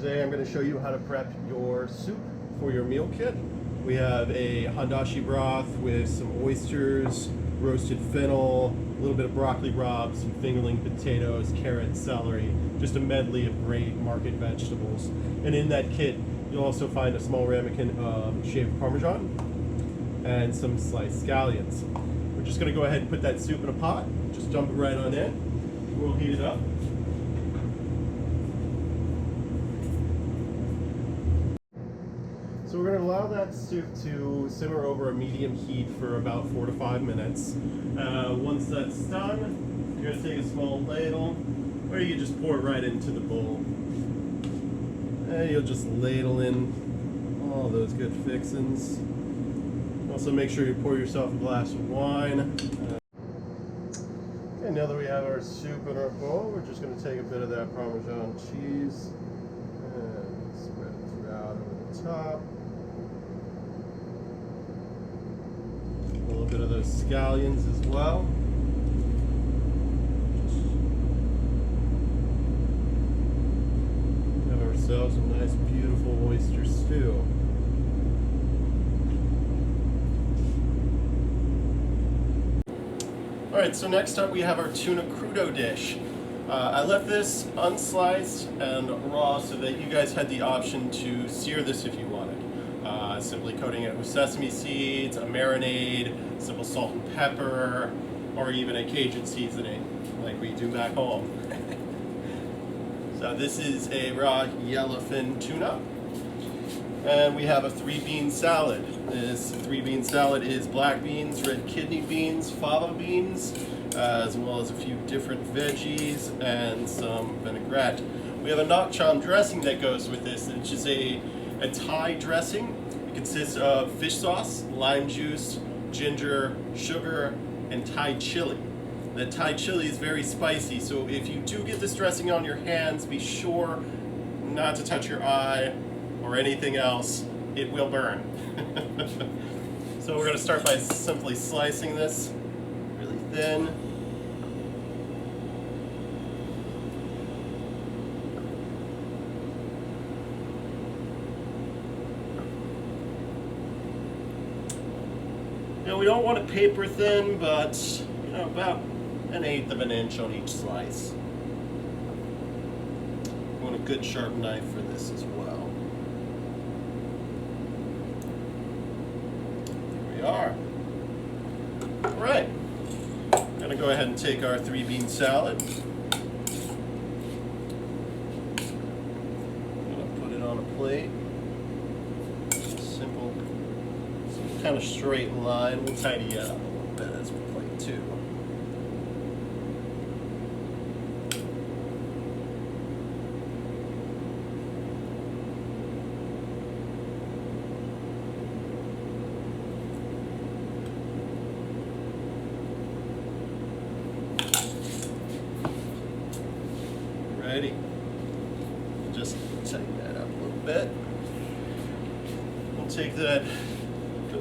Today I'm going to show you how to prep your soup for your meal kit. We have a handashi broth with some oysters, roasted fennel, a little bit of broccoli rabe, some fingerling potatoes, carrots, celery, just a medley of great market vegetables. And in that kit, you'll also find a small ramekin of shaved Parmesan and some sliced scallions. We're just going to go ahead and put that soup in a pot, just dump it right on in. We'll heat it up. So we're going to allow that soup to simmer over a medium heat for about 4 to 5 minutes. Once that's done, you're going to take a small ladle, or you just pour it right into the bowl. And you'll just ladle in all those good fixins. Also make sure you pour yourself a glass of wine. Okay, now that we have our soup in our bowl, we're just going to take a bit of that Parmesan cheese and spread it throughout over the top. A little bit of those scallions as well. Have ourselves a nice, beautiful oyster stew. Alright, so next up we have our tuna crudo dish. I left this unsliced and raw so that you guys had the option to sear this if you wanted. Simply coating it with sesame seeds, a marinade, simple salt and pepper, or even a Cajun seasoning like we do back home. So this is a raw yellowfin tuna. And we have a 3-bean salad. This 3-bean salad is black beans, red kidney beans, fava beans, as well as a few different veggies and some vinaigrette. We have a nak cham dressing that goes with this, which is a Thai dressing. It consists of fish sauce, lime juice, ginger, sugar, and Thai chili. The Thai chili is very spicy, so if you do get this dressing on your hands, be sure not to touch your eye or anything else. It will burn. So we're going to start by simply slicing this really thin. Now we don't want it paper thin, but about 1/8 of an inch on each slice. You want a good sharp knife for this as well. Here we are. All right. I'm gonna go ahead and take our 3-bean salad. I'm gonna put it on a plate. Simple, kind of straight line. We'll tidy it up a little bit as we plate too. Ready? Just tighten that up a little bit. We'll take that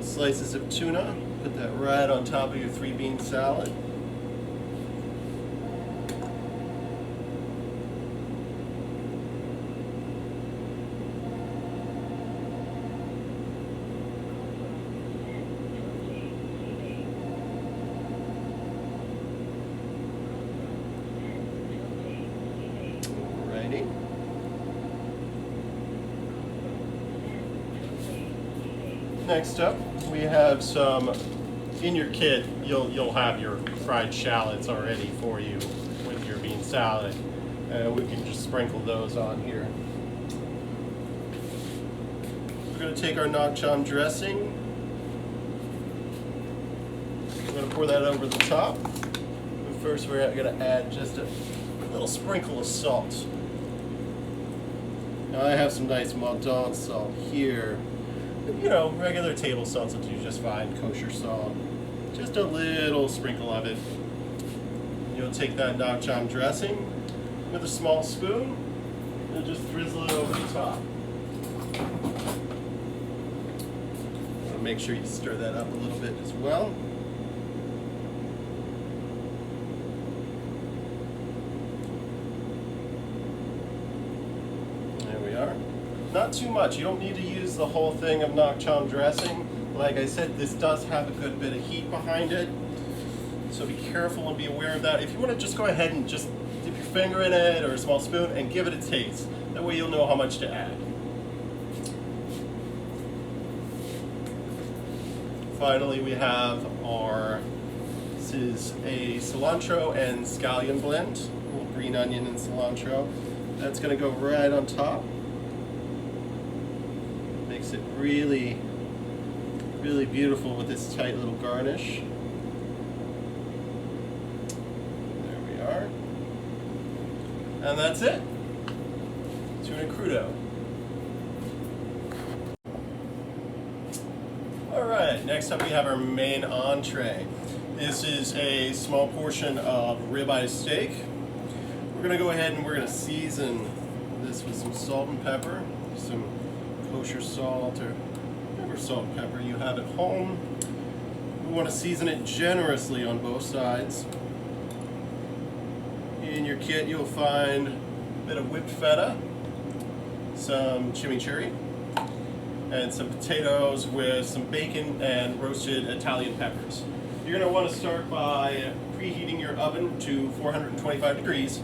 slices of tuna, put that right on top of your 3-bean salad. Alrighty. Next up, we have some, in your kit, you'll have your fried shallots already for you with your bean salad. We can just sprinkle those on here. We're going to take our nak cham dressing. We're going to pour that over the top. But first we're going to add just a little sprinkle of salt. Now I have some nice Maldon salt here. Regular table salts will do just fine, kosher salt. Just a little sprinkle of it. You'll take that nak cham dressing with a small spoon and just drizzle it over the top. Make sure you stir that up a little bit as well. There we are. Not too much. You don't need to use the whole thing of nak chom dressing. Like I said, this does have a good bit of heat behind it, so be careful and be aware of that. If you want to just go ahead and just dip your finger in it or a small spoon and give it a taste. That way you'll know how much to add. Finally, we have this is a cilantro and scallion blend, a little green onion and cilantro. That's going to go right on top. Makes it really, really beautiful with this tight little garnish. There we are. And that's it. Tuna crudo. Alright, next up we have our main entree. This is a small portion of ribeye steak. We're going to go ahead and we're going to season this with some salt and pepper, some kosher salt or whatever salt and pepper you have at home. We want to season it generously on both sides. In your kit you'll find a bit of whipped feta, some chimichurri, and some potatoes with some bacon and roasted Italian peppers. You're going to want to start by preheating your oven to 425 degrees.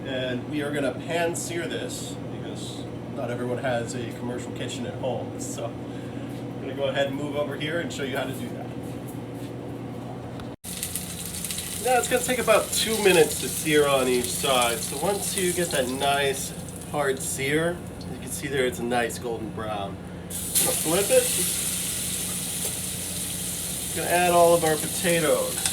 And we are going to pan sear this because not everyone has a commercial kitchen at home. So I'm going to go ahead and move over here and show you how to do that. Now it's going to take about 2 minutes to sear on each side. So once you get that nice hard sear, you can see there it's a nice golden brown. I'm going to flip it. I'm going to add all of our potatoes.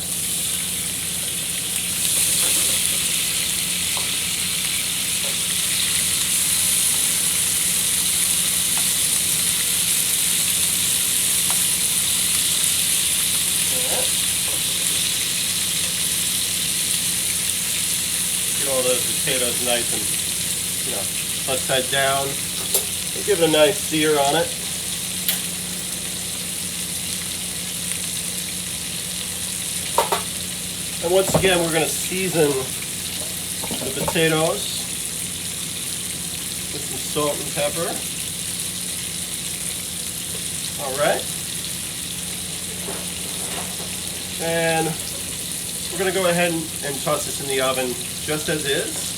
Get all those potatoes nice and, upside down. And give it a nice sear on it. And once again, we're going to season the potatoes with some salt and pepper. All right. And we're going to go ahead and toss this in the oven just as is.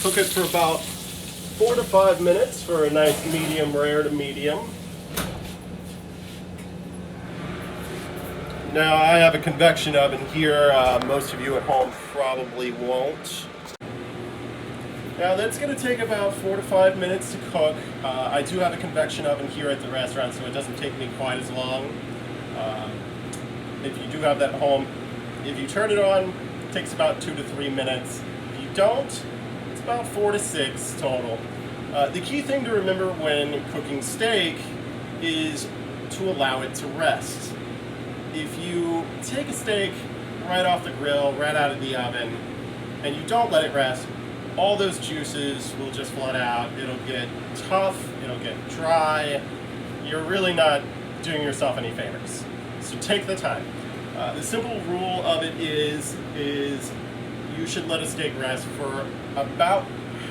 Cook it for about 4 to 5 minutes for a nice medium rare to medium. Now I have a convection oven here. Most of you at home probably won't. Now that's going to take about 4 to 5 minutes to cook. I do have a convection oven here at the restaurant, so it doesn't take me quite as long. If you do have that at home, if you turn it on, it takes about 2 to 3 minutes. If you don't, it's about 4 to 6 total. The key thing to remember when cooking steak is to allow it to rest. If you take a steak right off the grill, right out of the oven, and you don't let it rest, all those juices will just flood out. It'll get tough, it'll get dry. You're really not doing yourself any favors. So take the time. The simple rule of it is you should let a steak rest for about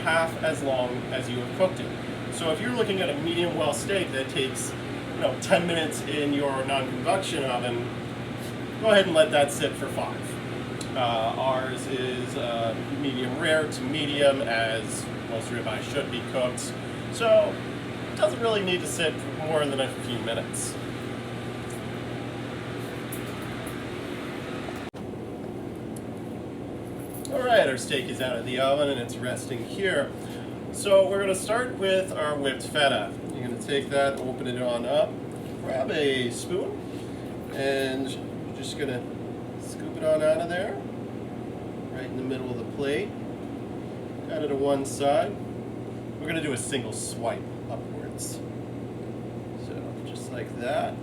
half as long as you have cooked it. So if you're looking at a medium well steak that takes 10 minutes in your non-convection oven, go ahead and let that sit for 5. Ours is medium rare to medium, as most ribeye should be cooked. So it doesn't really need to sit for more than a few minutes. Alright, our steak is out of the oven and it's resting here. So we're going to start with our whipped feta. You're going to take that, open it on up, grab a spoon, and you're just going to scoop it on out of there, right in the middle of the plate. Got it to one side. We're going to do a single swipe upwards. So just like that.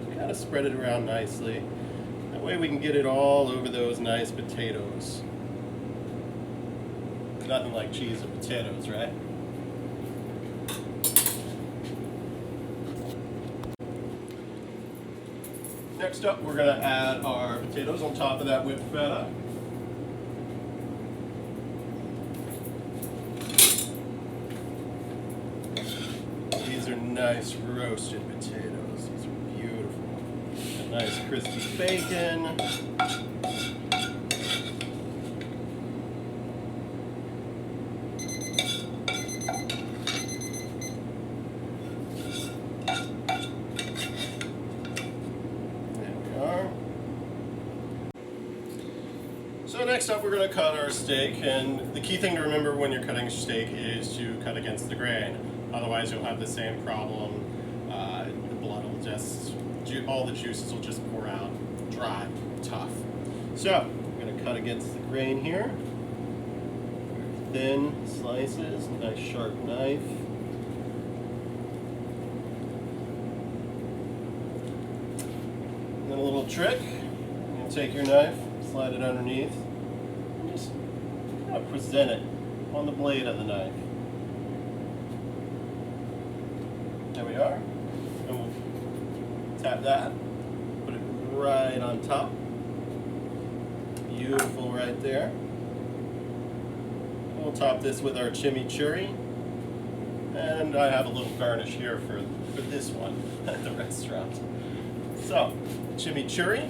Kind of spread it around nicely. That way we can get it all over those nice potatoes. Nothing like cheese and potatoes, right? Next up, we're going to add our potatoes on top of that whipped feta. nice roasted potatoes. These are beautiful. A nice crispy bacon. So next up we're going to cut our steak, and the key thing to remember when you're cutting steak is to cut against the grain. Otherwise you'll have the same problem. The blood will just, all the juices will just pour out dry, tough. So I'm going to cut against the grain here. Thin slices, nice sharp knife. And then a little trick, you can take your knife, slide it underneath, and just kind of present it on the blade of the knife. There we are. And we'll tap that, put it right on top. Beautiful right there. We'll top this with our chimichurri. And I have a little garnish here for this one at the restaurant. So, chimichurri.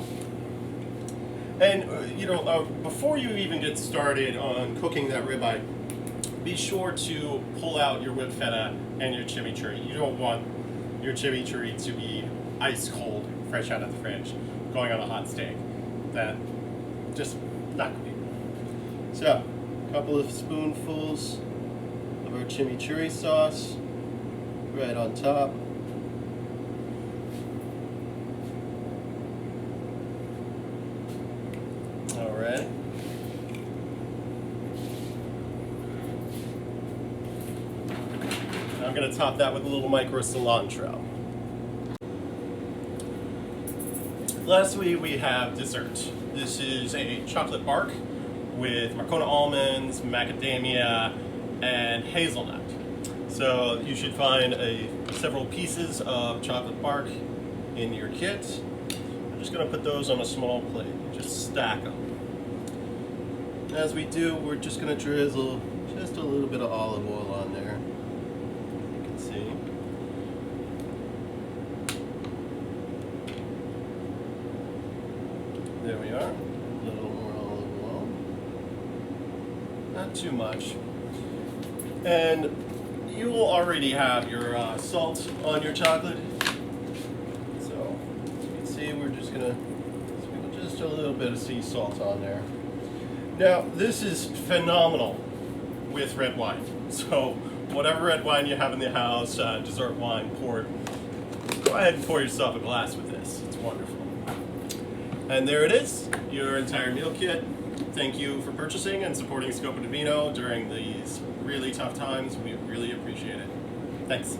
And, before you even get started on cooking that ribeye, be sure to pull out your whipped feta and your chimichurri. You don't want your chimichurri to be ice cold, fresh out of the fridge, going on a hot steak. That just not good. So, a couple of spoonfuls of our chimichurri sauce right on top. Alright. I'm going to top that with a little micro cilantro. Lastly, we have dessert. This is a chocolate bark with Marcona almonds, macadamia, and hazelnut. So you should find several pieces of chocolate bark in your kit. I'm just going to put those on a small plate. Just stack them. As we do, we're just going to drizzle just a little bit of olive oil on there. You can see. There we are. A little more olive oil. Not too much. And you will already have your salt on your chocolate. So, as you can see, we're just going to sprinkle just a little bit of sea salt on there. Now, this is phenomenal with red wine. So, whatever red wine you have in the house, dessert wine, port, go ahead and pour yourself a glass with this. It's wonderful. And there it is, your entire meal kit. Thank you for purchasing and supporting Scopo di Vino during these really tough times. We really appreciate it. Thanks.